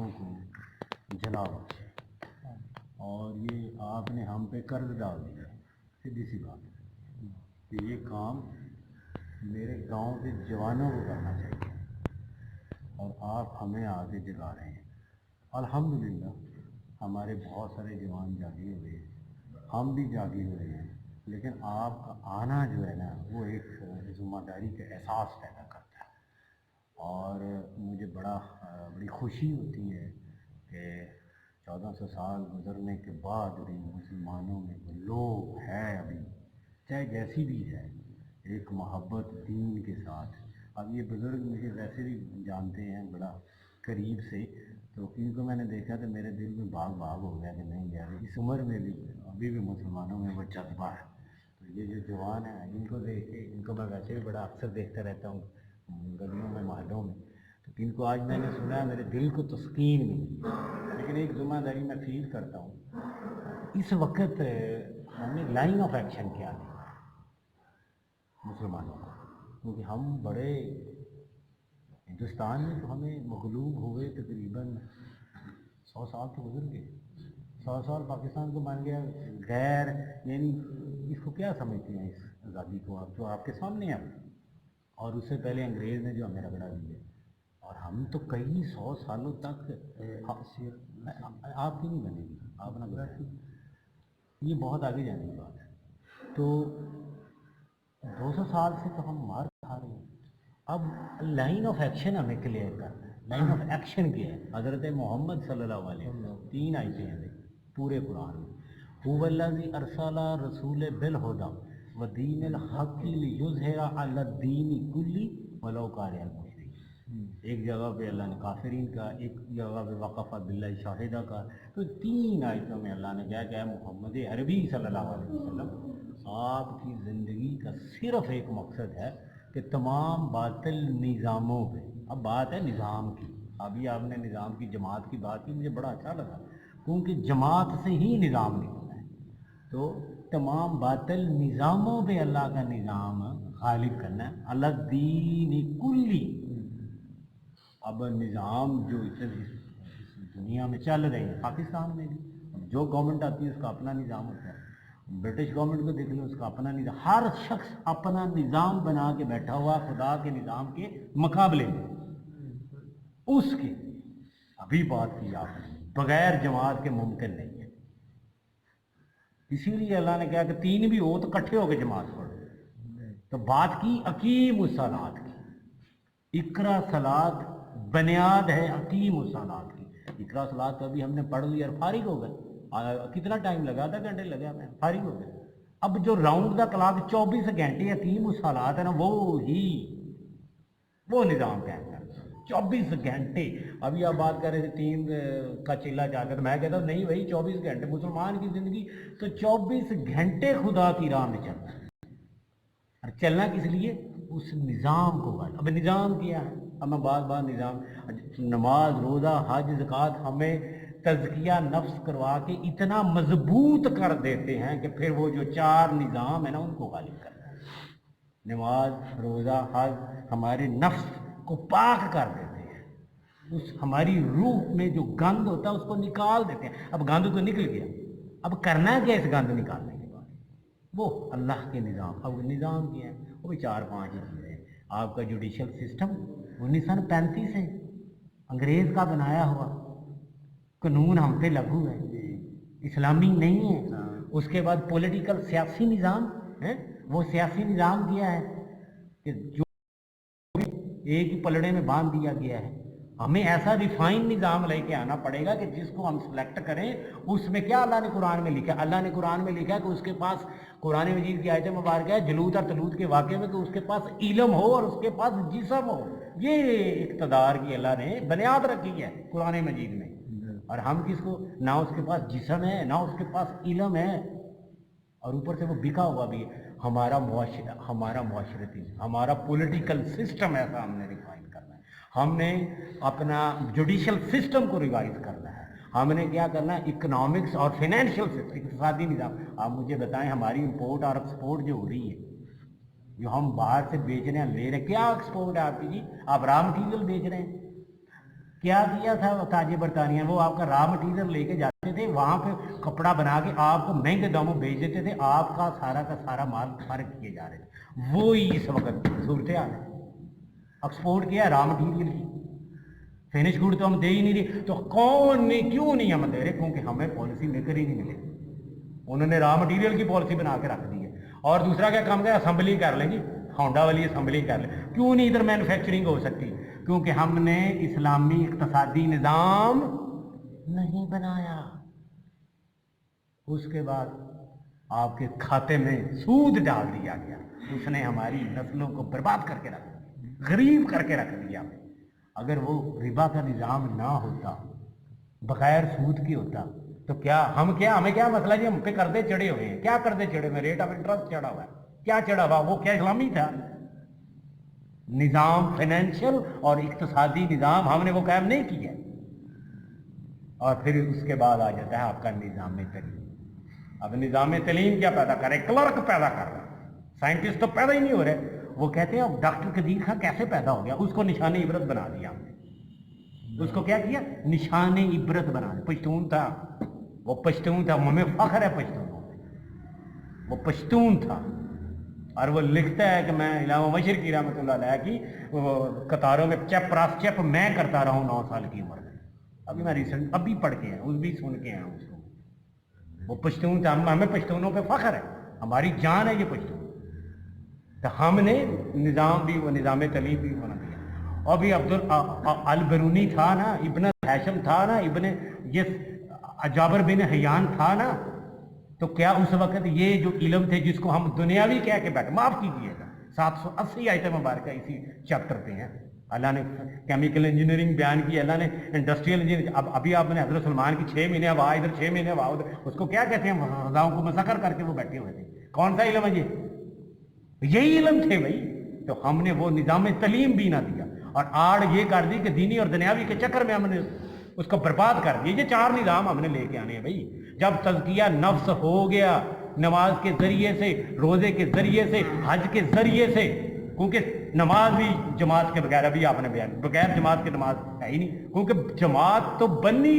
جوانوں کو جلا بخشے، اور یہ آپ نے ہم پہ قرض ڈال دیا ہے، سیدھی سی بات ہے کہ یہ کام میرے گاؤں کے جوانوں کو کرنا چاہیے، اور آپ ہمیں آگے جگا رہے ہیں۔ الحمدللہ ہمارے بہت سارے جوان جاگے ہوئے ہیں، ہم بھی جاگے ہوئے ہیں، لیکن آپ کا آنا جو ہے نا وہ ایک ذمہ داری کا احساس پیدا کرتا ہے، اور مجھے بڑی خوشی ہوتی ہے کہ 1400 سال گزرنے کے بعد بھی مسلمانوں میں وہ لوگ ہے ابھی، چاہے جیسی بھی ہے، ایک محبت دین کے ساتھ۔ اب یہ بزرگ مجھے ویسے بھی جانتے ہیں بڑا قریب سے، تو ان کو میں نے دیکھا تو میرے دل میں باغ ہو گیا کہ نہیں یار، اس عمر میں بھی ابھی بھی مسلمانوں میں وہ جذبہ ہے۔ تو یہ جو جوان ہیں ان کو دیکھ کے، ان کو میں ویسے بھی بڑا اکثر دیکھتا رہتا ہوں گلیوں میں، محلوں میں، تو ان کو آج میں نے سنا ہے، میرے دل کو تسکین ملی ہے۔ لیکن ایک ذمہ داری میں فیل کرتا ہوں، اس وقت ہمیں لائن آف ایکشن کیا ہے مسلمانوں کو، کیونکہ ہم بڑے ہندوستان میں تو ہمیں مغلوب ہوئے تقریباً 100 سال تو گزر گئے، 100 سال پاکستان کو مان گیا غیر، یعنی اس کو کیا سمجھتے ہیں اس آزادی کو، آپ جو آپ کے سامنے ہیں، اور اس سے پہلے انگریز نے جو ہمیں رگڑا دیا، اور ہم تو کئی 100 سالوں تک آپ کی نہیں بنے گی، آپ نہ بتائیں، یہ بہت آگے جانے کی بات ہے۔ تو 200 سال سے تو ہم مار کھا رہے ہیں، اب لائن آف ایکشن ہمیں کلیئر کرنا ہے۔ لائن آف ایکشن کیا ہے؟ حضرت محمد صلی اللہ علیہ وسلم 3 آیتیں ہیں پورے قرآن میں، هو الذی ارسل رسول بالہدی ودین الحق لیظہر علی الدین کلہ ولو کرہ المشرکون۔ ایک جگہ پہ اللہ نے کافرین کا، ایک جگہ پہ وقف باللہ شاہدہ کا، تو 3 آیتوں میں اللہ نے کہا کہ اے محمد عربی صلی اللہ علیہ وسلم، آپ کی زندگی کا صرف ایک مقصد ہے کہ تمام باطل نظاموں پہ، اب بات ہے نظام کی، ابھی آپ نے نظام کی جماعت کی بات کی، مجھے بڑا اچھا لگا، کیونکہ جماعت سے ہی نظام نکلنا ہے، تو تمام باطل نظاموں پہ اللہ کا نظام غالب کرنا ہے، اللہ دین کلی۔ اب نظام جو اس دنیا میں چل رہے ہیں، پاکستان میں بھی جو گورنمنٹ آتی ہے اس کا اپنا نظام ہوتا ہے، برٹش گورنمنٹ کو دیکھ لو، اس کا اپنا نظام، ہر شخص اپنا نظام بنا کے بیٹھا ہوا خدا کے نظام کے مقابلے میں، اس کے ابھی بات کی آپ نے بغیر جماعت کے ممکن نہیں ہے۔ اسی لیے اللہ نے کہا کہ 3 بھی ہو تو کٹھے ہو کے جماعت پڑھو، تو بات کی اقیم الصلاۃ کی، اقرا صلاۃ بنیاد ہے اقیم الصلاۃ کی۔ اقرا صلاۃ تو ابھی ہم نے پڑھ لی اور فارغ ہو گئے، کتنا ٹائم لگا؟ آدھا گھنٹے لگا، میں فارغ ہو گئے۔ اب جو راؤنڈ دا کلاک 24 گھنٹے اقیم الصلاۃ ہے نا، وہ نظام قائم کرنا 24 گھنٹے۔ ابھی آپ بات کر رہے تھے 3 کا چلا جا کر، میں کہتا ہوں نہیں بھائی، 24 گھنٹے مسلمان کی زندگی تو 24 گھنٹے خدا کی راہ میں چلنا ہے، اور چلنا کس لیے؟ اس نظام کو غالب۔ اب نظام کیا ہے؟ اب میں بار نظام، نماز، روزہ، حج، زکوٰۃ ہمیں تزکیہ نفس کروا کے اتنا مضبوط کر دیتے ہیں کہ پھر وہ جو 4 نظام ہیں نا ان کو غالب کرنا ہے۔ نماز، روزہ، حج ہمارے نفس کو پاک کر دیتے ہیں، اس ہماری روح میں جو گند ہوتا ہے اس کو نکال دیتے ہیں۔ اب گند تو نکل گیا، اب کرنا کیا اس گند نکالنے کے بعد؟ وہ اللہ کے نظام۔ اب نظام کیا ہے؟ وہ بھی 4-5 ہی چیزیں ہیں۔ آپ کا جوڈیشل سسٹم 1935 ہے، انگریز کا بنایا ہوا قانون ہم پہ لاگو ہے، اسلامی نہیں ہے۔ اس کے بعد پولیٹیکل سیاسی نظام ہے، وہ سیاسی نظام کیا ہے کہ جو ایک ہی پلڑے میں باندھ دیا گیا ہے۔ ہمیں ایسا ریفائن نظام لے کے آنا پڑے گا کہ جس کو ہم سلیکٹ کریں، اس میں کیا اللہ نے قرآن میں لکھا ہے؟ اللہ نے قرآن میں لکھا ہے کہ اس کے پاس، قرآن مجید کی آیت مبارکہ ہے جلود اور تلود کے واقعے میں، کہ اس کے پاس علم ہو اور اس کے پاس جسم ہو۔ یہ اقتدار کی اللہ نے بنیاد رکھی ہے قرآن مجید میں، اور ہم کس کو، نہ اس کے پاس جسم ہے نہ اس کے پاس علم ہے، اور اوپر سے وہ بکا ہوا بھی ہے۔ ہمارا معاشرتی، ہمارا پولیٹیکل سسٹم ایسا ہم نے ریفائن کرنا ہے، ہم نے اپنا جوڈیشل سسٹم کو ریوائز کرنا ہے، ہم نے کیا کرنا ہے، اکنامکس اور فائنینشیل سسٹم، اقتصادی نظام۔ آپ مجھے بتائیں ہماری امپورٹ اور ایکسپورٹ جو ہو رہی ہے، جو ہم باہر سے بیچ رہے ہیں لے رہے ہیں، کیا ایکسپورٹ ہے آپ کی؟ جی آپ را مٹیریل بیچ رہے ہیں، کیا کیا تھا تاج برطانیہ؟ وہ آپ کا را مٹیریل لے کے جاتے تھے، وہاں پہ کپڑا بنا کے آپ کو مہنگے داموں بیچ دیتے تھے، آپ کا سارا مال فرق کیے جا رہے تھے۔ وہی اس وقت صورتحال ہے۔ ایکسپورٹ کیا را مٹیریل کی، فنش گڈ تو ہم دے ہی نہیں رہے، تو کون نہیں، کیوں نہیں ہم دے رہے؟ کیونکہ ہمیں پالیسی میکر ہی نہیں ملے، انہوں نے را مٹیریل کی پالیسی بنا کے رکھ دی ہے۔ اور دوسرا کیا کام کیا؟ اسمبلی کر لیں جی، ہونڈا والی اسمبلی کر لیں۔ کیوں نہیں ادھر مینوفیکچرنگ ہو سکتی؟ کیونکہ ہم نے اسلامی اقتصادی نظام نہیں بنایا۔ اس کے بعد آپ کے کھاتے میں سود ڈال دیا گیا، اس نے ہماری نسلوں کو برباد کر کے رکھ دیا، غریب کر کے رکھ دیا۔ اگر وہ ربا کا نظام نہ ہوتا، بغیر سود کی ہوتا، تو ہمیں کیا مسئلہ جی؟ ہم پہ قرضے چڑھے ہوئے ہیں، کیا قرضے چڑھے ہوئے؟ ریٹ آف انٹرسٹ چڑھا ہوا ہے، کیا چڑھا ہوا؟ وہ کیا اسلامی تھا نظام؟ فائنینشیل اور اقتصادی نظام ہم نے وہ قائم نہیں کیا۔ اور پھر اس کے بعد آ جاتا ہے آپ کا نظام تعلیم۔ اب نظام تعلیم کیا پیدا کر رہے؟ کلرک پیدا کر رہا ہے، سائنٹسٹ تو پیدا ہی نہیں ہو رہے۔ وہ کہتے ہیں اب ڈاکٹر قدیر خان کیسے پیدا ہو گیا؟ اس کو نشان عبرت بنا دیا ہم نے۔ اس کو کیا کیا؟ نشان عبرت بنا دیا۔ پشتون تھا، وہ پشتون تھا، ہمیں فخر ہے پشتونوں پہ، وہ پشتون تھا۔ اور وہ لکھتا ہے کہ میں علامہ مشرقی رحمۃ اللہ علیہ کی قطاروں میں چیپ راس چیپ میں کرتا رہا ہوں 9 سال کی عمر میں۔ ابھی میں ریسنٹ ابھی پڑھ کے اس بھی سن کے آیا ہوں اس کو۔ وہ پشتون تھا، ہمیں پشتونوں پہ فخر ہے، ہماری جان ہے یہ پشتون۔ تو ہم نے نظام بھی، وہ نظام تعلیم بھی بنا دیا۔ اور بھی عبد البرونی تھا نا، ابن ہاشم تھا نا، جابر بن حیان تھا نا، تو کیا اس وقت یہ جو علم تھے جس کو ہم دنیاوی کہہ کے بیٹھے، معاف کیجیے گا 780 آیت مبارکہ اسی چیپٹر پہ ہیں۔ اللہ نے کیمیکل انجینئرنگ بیان کی، اللہ نے انڈسٹریل انجینئرنگ۔ ابھی آپ نے حضرت سلمان کی 6 مہینے ہوا ادھر، 6 مہینے ہوا ادھر، اس کو کیا کہتے ہیں؟ فضاؤں کو مسخر کر کے وہ بیٹھے ہوئے تھے۔ کون سا علم ہے یہ؟ یہی علم تھے بھائی۔ تو ہم نے وہ نظام تعلیم بھی نہ دیا، اور آڑ یہ کر دی کہ دینی اور دنیاوی کے چکر میں ہم نے اس کو برباد کر دیا۔ یہ 4 نظام ہم نے لے کے آنے ہیں بھائی۔ جب تزکیہ نفس ہو گیا نماز کے ذریعے سے، روزے کے ذریعے سے، حج کے ذریعے سے، کیونکہ نماز بھی جماعت کے بغیر، ابھی آپ نے بیان، بغیر جماعت کے نماز ہے ہی نہیں، کیونکہ جماعت تو بنی،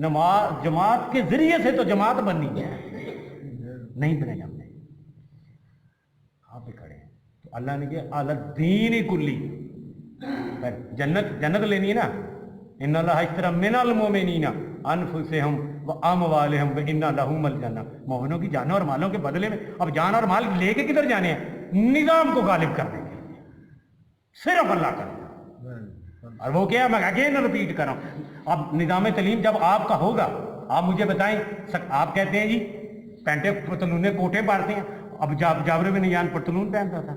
نماز جماعت کے ذریعے سے تو جماعت بنی ہے، نہیں بنے جاتے۔ آپ بھی کھڑے ہیں تو اللہ نے کیا؟ الدین کلی، جنت لینی ہے نا، ان اللہ اشتری من المؤمنین انفسہم واموالہم وان لہم الجنہ۔ مومنوں کی جانوں اور مالوں کے بدلے میں، اب جان اور مال لے کے کدھر جانے ہیں؟ نظام کو غالب کرنے کے لیے، صرف اللہ کا۔ اور وہ کیا؟ میں اگین رپیٹ کر رہا ہوں، اب نظام تعلیم جب آپ کا ہوگا، آپ مجھے بتائیں، آپ کہتے ہیں جی پینٹے پتلونے کوٹے پاڑتے ہیں، اب جابر بن حیان پتلون پہنتا تھا،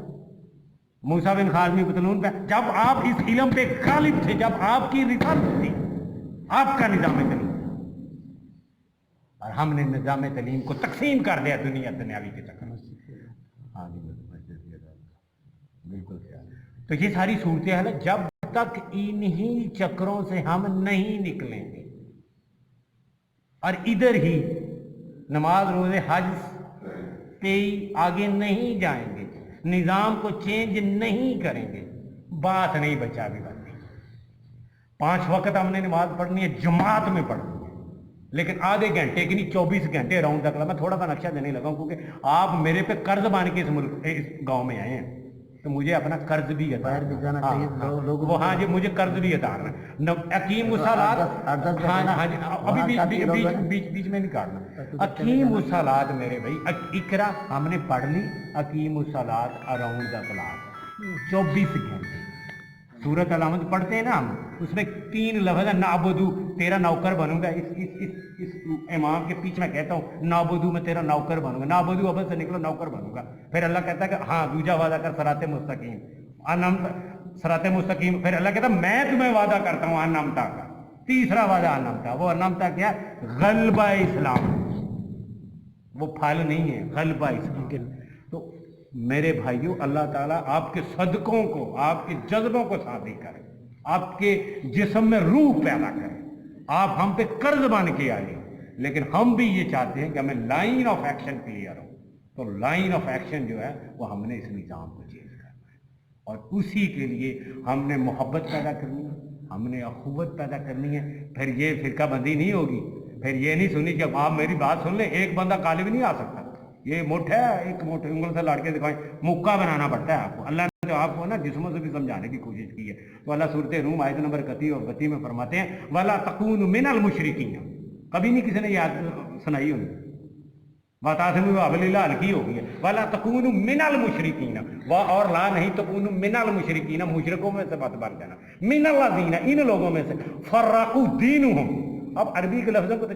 موسیٰ بن خازمی پتلون پہنتا، جب آپ اس علم پہ غالب تھے، جب آپ کی رسالت تھی، آپ کا نظام تعلیم، اور ہم نے نظام تعلیم کو تقسیم کر دیا دنیاوی کے چکر میں۔ ہاں جی بالکل۔ تو یہ ساری صورتحال ہے، جب تک انہی چکروں سے ہم نہیں نکلیں گے اور ادھر ہی نماز روزے حج پہ ہی آگے نہیں جائیں گے، نظام کو چینج نہیں کریں گے، بات نہیں بچا بھی بات نہیں۔ 5 وقت ہم نے نماز پڑھنی ہے، جماعت میں پڑھنی ہے، لیکن آدھے گھنٹے کی نہیں 24 گھنٹے راؤنڈ تک۔ میں تھوڑا سا نقشہ دینے لگا ہوں، کیونکہ آپ میرے پہ قرض بان کے اس گاؤں میں آئے ہیں، تو مجھے اپنا قرض بھی اتارنا ہے۔ وہ ہاں جی، مجھے قرض بھی اتارنا ہے۔ اقیم الصلاۃ، ہاں جی، ابھی بیچ میں نہیں کاٹنا۔ اقیم الصلاۃ میرے بھائی، اقرا ہم نے پڑھ لی، اقیم الصلاۃ اراؤنڈ دا کلاک 24 گھنٹے۔ سورت علامت پڑھتے ہیں نا ہم، اس میں 3 لفظ ہے، نعبدو، تیرا نوکر بنوں گا۔ اس امام کے پیچھے میں کہتا ہوں نعبدو، میں تیرا نوکر بنوں گا، نعبدو ابل سے نکلو نوکر بنوں گا۔ پھر اللہ کہتا ہے کہ ہاں دوجا وعدہ کر صراط مستقیم، صراط مستقیم۔ پھر اللہ کہتا ہے میں تمہیں وعدہ کرتا ہوں انعمتا کا، تیسرا وعدہ انعمتا۔ وہ انعمتا کیا؟ غلبہ اسلام، وہ پھل نہیں ہے، غلبہ اسلام۔ تو میرے بھائیوں، اللہ تعالیٰ آپ کے صدقوں کو، آپ کے جذبوں کو صادق کرے، آپ کے جسم میں روح پیدا کرے۔ آپ ہم پہ قرض بن کے آئے، لیکن ہم بھی یہ چاہتے ہیں کہ ہمیں لائن آف ایکشن کلیئر ہو۔ تو لائن آف ایکشن جو ہے وہ ہم نے اس نظام کو چینج کرنا ہے، اور اسی کے لیے ہم نے محبت پیدا کرنی ہے، ہم نے اخوت پیدا کرنی ہے. پھر یہ فرقہ بندی نہیں ہوگی. پھر یہ نہیں سنی کہ آپ میری بات سن لیں, ایک بندہ غالب نہیں آ سکتا. یہ مٹھ ہے, ایک مٹھ انگل سے لاڑ کے دکھائیں, مکہ بنانا پڑتا ہے آپ کو. اللہ نے تو آپ کو نا جسموں سے بھی سمجھانے کی کوشش کی ہے. تو اللہ سورۃ روم آیت نمبر 31 اور 32 میں فرماتے ہیں وَلَا تَكُونُوا مِنَ الْمُشْرِكِينَ. کبھی نہیں کسی نے یاد سنائی ہوگی, وَتَعْتَصِمُوا بِحَبْلِ اللَّهِ ہلکی ہو گئی ہے. وَلَا تَكُونُوا مِنَ الْمُشْرِكِينَ, اور لا نہیں تکونوا من المشرکین, مشرکوں میں سے مت بن جانا. من الذین, ان لوگوں میں سے, فرقوا دینہم. اب عربی کے لفظوں کو تو